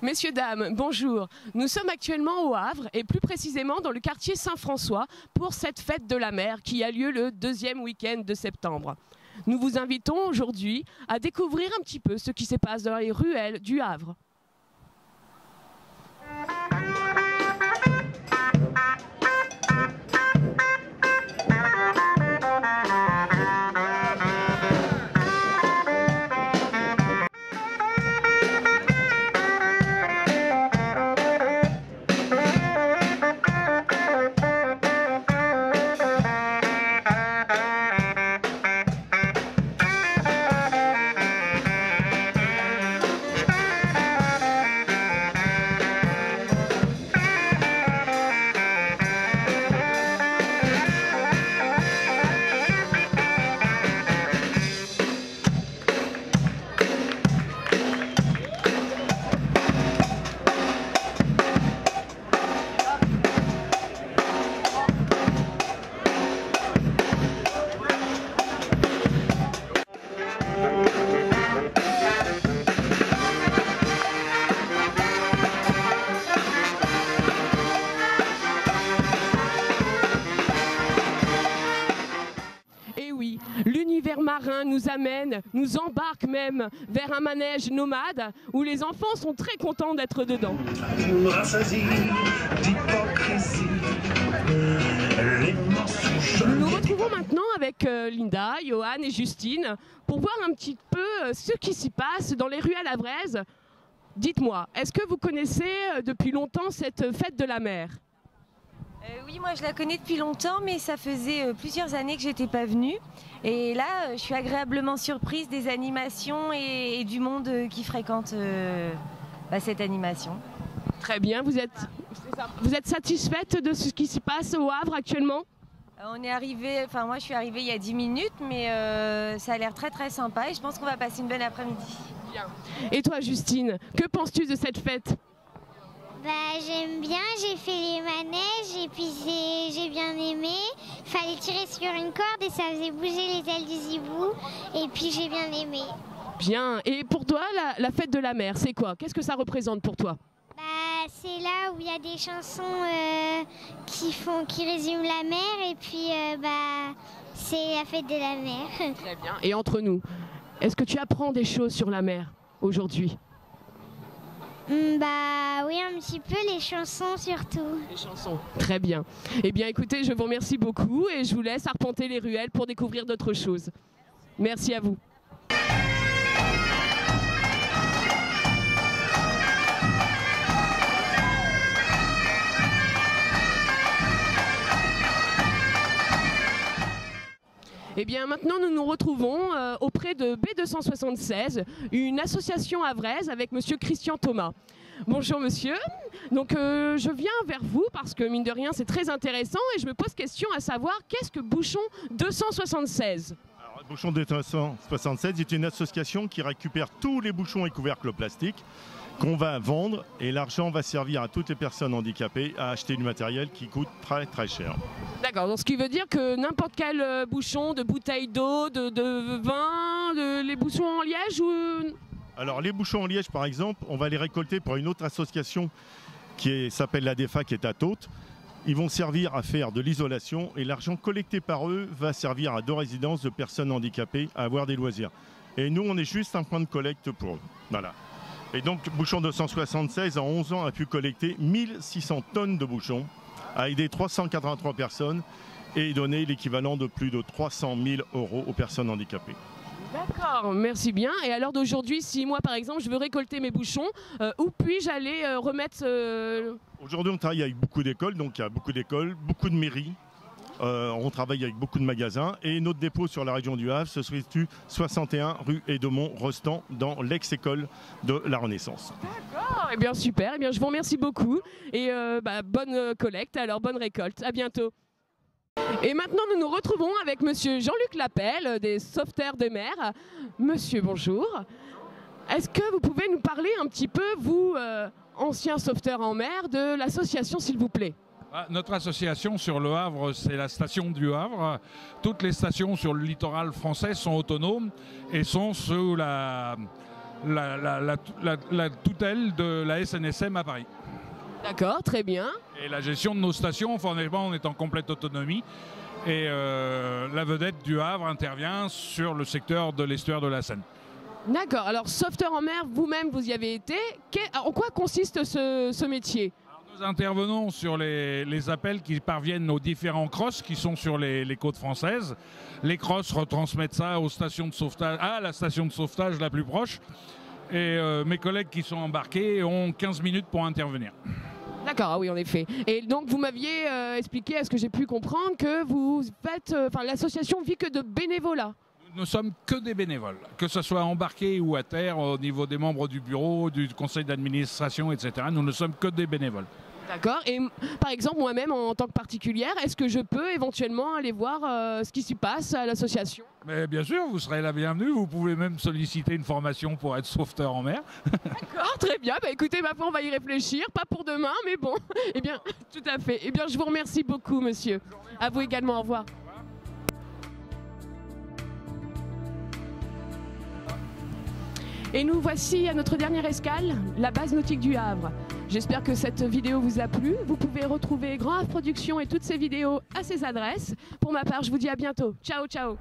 Messieurs, dames, bonjour. Nous sommes actuellement au Havre et plus précisément dans le quartier Saint-François pour cette fête de la mer qui a lieu le deuxième week-end de septembre. Nous vous invitons aujourd'hui à découvrir un petit peu ce qui se passe dans les ruelles du Havre. L'univers marin nous amène, nous embarque même vers un manège nomade où les enfants sont très contents d'être dedans. Nous nous retrouvons maintenant avec Linda, Johan et Justine pour voir un petit peu ce qui s'y passe dans les ruelles havraises. Dites-moi, est-ce que vous connaissez depuis longtemps cette fête de la mer ? Oui, moi je la connais depuis longtemps, mais ça faisait plusieurs années que j'étais pas venue. Et là, je suis agréablement surprise des animations et du monde qui fréquente cette animation. Très bien, vous êtes satisfaite de ce qui se passe au Havre actuellement ? On est arrivé, moi je suis arrivée il y a 10 minutes, mais ça a l'air très très sympa et je pense qu'on va passer une bonne après-midi. Bien. Et toi Justine, que penses-tu de cette fête ? J'aime bien, j'ai fait les manèges et puis j'ai bien aimé. Il fallait tirer sur une corde et ça faisait bouger les ailes du zibou et puis j'ai bien aimé. Bien, et pour toi la fête de la mer, c'est quoi? Qu'est-ce que ça représente pour toi? C'est là où il y a des chansons qui résument la mer et puis c'est la fête de la mer. Très bien, et entre nous, est-ce que tu apprends des choses sur la mer aujourd'hui? Oui, un petit peu, les chansons surtout. Les chansons, très bien. Eh bien écoutez, je vous remercie beaucoup et je vous laisse arpenter les ruelles pour découvrir d'autres choses. Merci à vous. Eh bien maintenant nous nous retrouvons auprès de B276, une association havraise avec monsieur Christian Thomas. Bonjour monsieur, donc je viens vers vous parce que mine de rien c'est très intéressant et je me pose question à savoir qu'est-ce que Bouchon 276 ? Alors, Bouchon 276 est une association qui récupère tous les bouchons et couvercles plastiques qu'on va vendre et l'argent va servir à toutes les personnes handicapées à acheter du matériel qui coûte très très cher. D'accord, donc ce qui veut dire que n'importe quel bouchon de bouteille d'eau, de vin, les bouchons en liège ou... Alors les bouchons en liège par exemple, on va les récolter pour une autre association qui s'appelle la DEFA qui est à Taute. Ils vont servir à faire de l'isolation et l'argent collecté par eux va servir à 2 résidences de personnes handicapées à avoir des loisirs. Et nous on est juste un point de collecte pour eux. Voilà. Et donc Bouchon 276 en 11 ans a pu collecter 1600 tonnes de bouchons, a aidé 383 personnes et donné l'équivalent de plus de 300 000 € aux personnes handicapées. D'accord, merci bien. Et alors d'aujourd'hui, si moi par exemple je veux récolter mes bouchons, où puis-je aller remettre Aujourd'hui on travaille avec beaucoup d'écoles, donc il y a beaucoup d'écoles, beaucoup de mairies. On travaille avec beaucoup de magasins et notre dépôt sur la région du Havre se situe 61 rue Edemont-Rostand dans l'ex-école de la Renaissance. D'accord, et bien super, et bien je vous remercie beaucoup et bonne collecte, alors bonne récolte, à bientôt. Et maintenant nous nous retrouvons avec monsieur Jean-Luc Lapelle des Sauveteurs de mer. Monsieur, bonjour. Est-ce que vous pouvez nous parler un petit peu, vous, ancien sauveteur en mer, de l'association s'il vous plaît? Notre association sur le Havre, c'est la station du Havre. Toutes les stations sur le littoral français sont autonomes et sont sous la la tutelle de la SNSM à Paris. D'accord, très bien. Et la gestion de nos stations, enfin, honnêtement, on est en complète autonomie. Et la vedette du Havre intervient sur le secteur de l'estuaire de la Seine. D'accord, alors sauveteur en mer, vous-même vous y avez été. En quoi consiste ce métier? Nous intervenons sur les appels qui parviennent aux différents crosses qui sont sur les côtes françaises. Les crosses retransmettent ça aux stations de sauvetage, à la station de sauvetage la plus proche. Et mes collègues qui sont embarqués ont 15 minutes pour intervenir. D'accord, ah oui, en effet. Et donc, vous m'aviez expliqué, à ce que j'ai pu comprendre, que vous faites, l'association vit que de bénévolat. Nous ne sommes que des bénévoles, que ce soit embarqués ou à terre, au niveau des membres du bureau, du conseil d'administration, etc. Nous ne sommes que des bénévoles. D'accord. Et par exemple, moi-même, en tant que particulière, est-ce que je peux éventuellement aller voir ce qui s'y passe à l'association? Mais bien sûr, vous serez la bienvenue. Vous pouvez même solliciter une formation pour être sauveteur en mer. D'accord, très bien. Bah, écoutez, ma foi, on va y réfléchir. Pas pour demain, mais bon. Eh bien, tout à fait. Eh bien, je vous remercie beaucoup, monsieur. À vous également. Au revoir. Et nous voici à notre dernière escale, la base nautique du Havre. J'espère que cette vidéo vous a plu. Vous pouvez retrouver Grand Havre Productions et toutes ces vidéos à ces adresses. Pour ma part, je vous dis à bientôt. Ciao, ciao.